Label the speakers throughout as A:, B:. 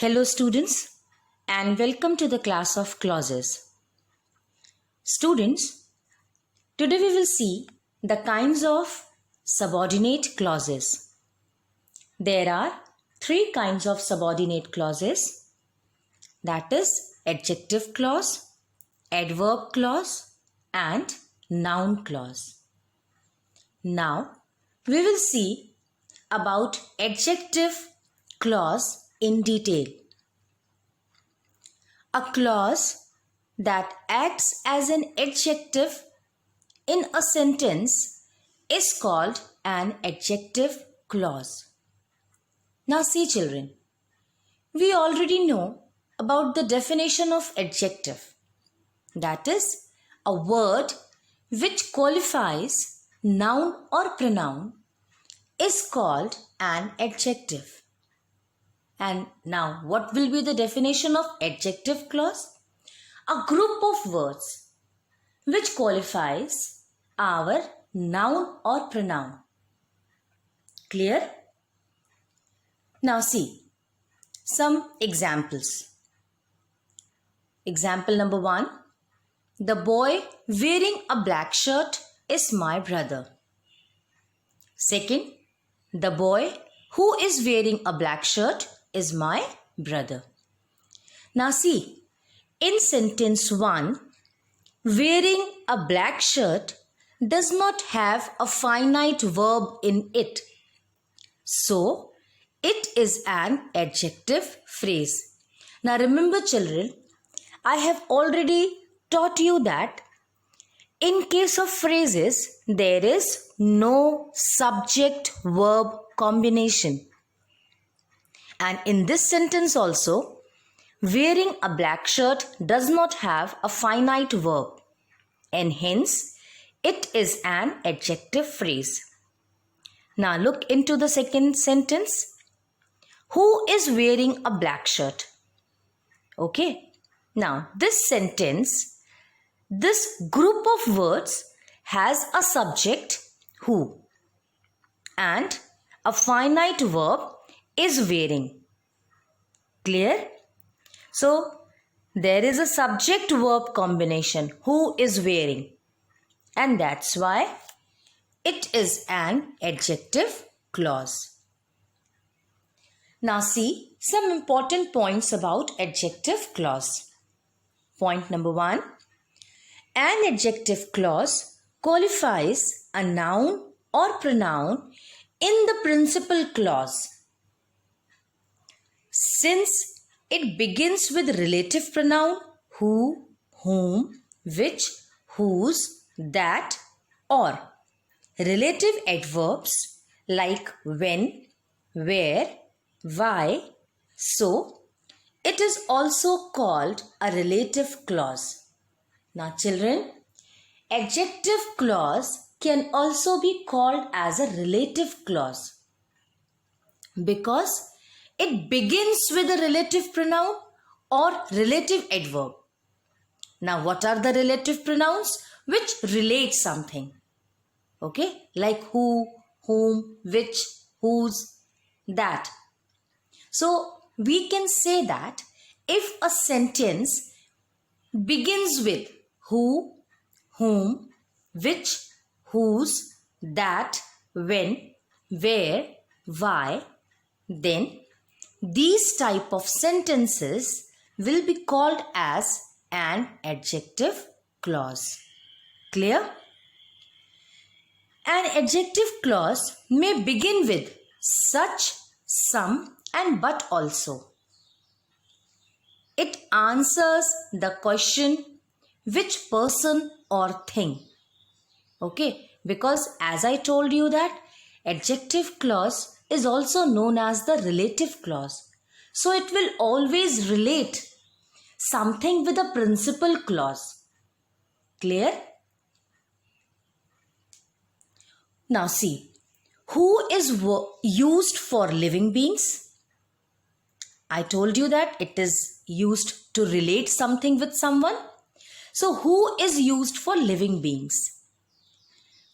A: Hello students and welcome to the class of clauses. Students, today we will see the kinds of subordinate clauses. There are three kinds of subordinate clauses, that is adjective clause, adverb clause and noun clause. Now we will see about adjective clause in detail. A clause that acts as an adjective in a sentence is called an adjective clause. Now see children, we already know about the definition of adjective. That is a word which qualifies noun or pronoun is called an adjective. And now what will be the definition of adjective clause? A group of words which qualifies our noun or pronoun. Clear? Now see some examples. Example number 1. The boy wearing a black shirt is my brother. Second, the boy who is wearing a black shirt is my brother. Now see, in sentence 1, wearing a black shirt does not have a finite verb in it. So, it is an adjective phrase. Now remember children, I have already taught you that in case of phrases, there is no subject-verb combination. And in this sentence also, wearing a black shirt does not have a finite verb and hence it is an adjective phrase. Now look into the second sentence. Who is wearing a black shirt? Okay. Now this sentence, this group of words has a subject who and a finite verb is wearing. Clear? So, there is a subject-verb combination, who is wearing. And that's why it is an adjective clause. Now see some important points about adjective clause. Point number 1. An adjective clause qualifies a noun or pronoun in the principal clause. Since it begins with relative pronoun who, whom, which, whose, that or relative adverbs like when, where, why, so it is also called a relative clause. Now children, adjective clause can also be called as a relative clause because it begins with a relative pronoun or relative adverb. Now, what are the relative pronouns? Which relate something. Okay, like who, whom, which, whose, that. So, we can say that if a sentence begins with who, whom, which, whose, that, when, where, why, then these type of sentences will be called as an adjective clause. Clear? An adjective clause may begin with such, some and but also. It answers the question which person or thing. Okay, because as I told you that adjective clause is also known as the relative clause. So it will always relate something with a principal clause. Clear? Now see, who is used for living beings? I told you that it is used to relate something with someone. So who is used for living beings?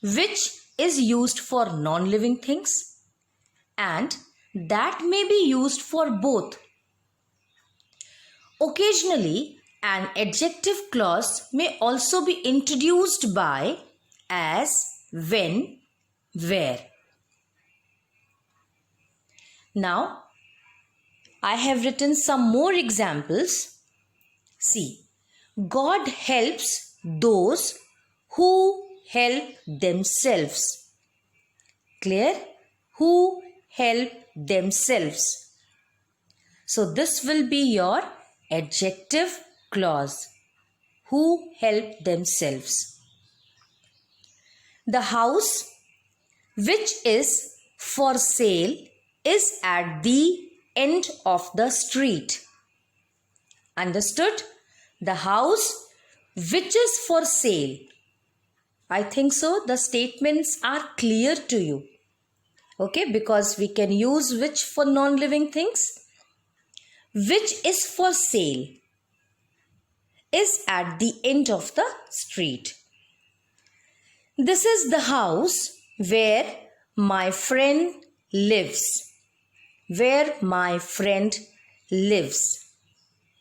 A: Which is used for non-living things? And that may be used for both Occasionally, an adjective clause may also be introduced by as, when, where. Now, I have written some more examples. See, God helps those who help themselves. Clear? Who help themselves. So this will be your adjective clause. Who help themselves. The house which is for sale is at the end of the street. Understood? The house which is for sale. I think so. The statements are clear to you. Okay, because we can use which for non-living things. Which is for sale is at the end of the street. This is the house where my friend lives. Where my friend lives.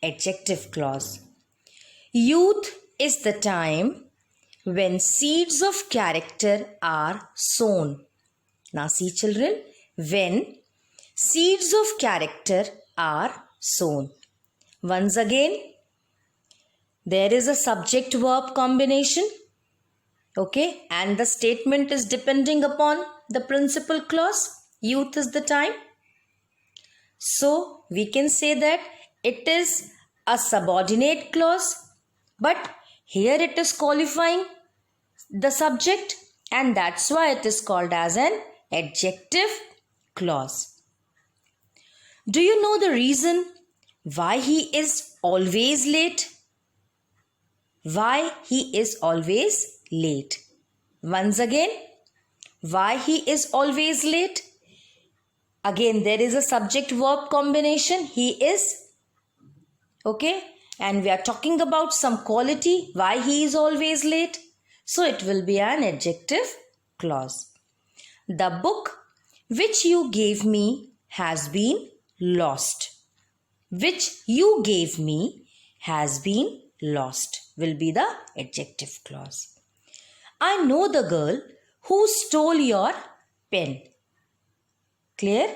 A: Adjective clause. Youth is the time when seeds of character are sown. Now see children, when seeds of character are sown. Once again, there is a subject verb combination. Okay, and the statement is depending upon the principal clause. Youth is the time. So we can say that it is a subordinate clause, but here it is qualifying the subject, and that's why it is called as an adjective clause. Do you know the reason why he is always late? Why he is always late? Once again, why he is always late? Again, there is a subject verb combination. He is. Okay, and we are talking about some quality. Why he is always late? So it will be an adjective clause. The book which you gave me has been lost. Which you gave me has been lost will be the adjective clause. I know the girl who stole your pen. Clear?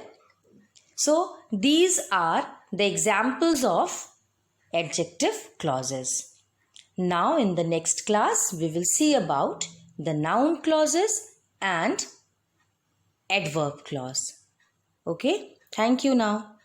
A: So these are the examples of adjective clauses. Now in the next class we will see about the noun clauses and adverb clause. Okay, thank you now.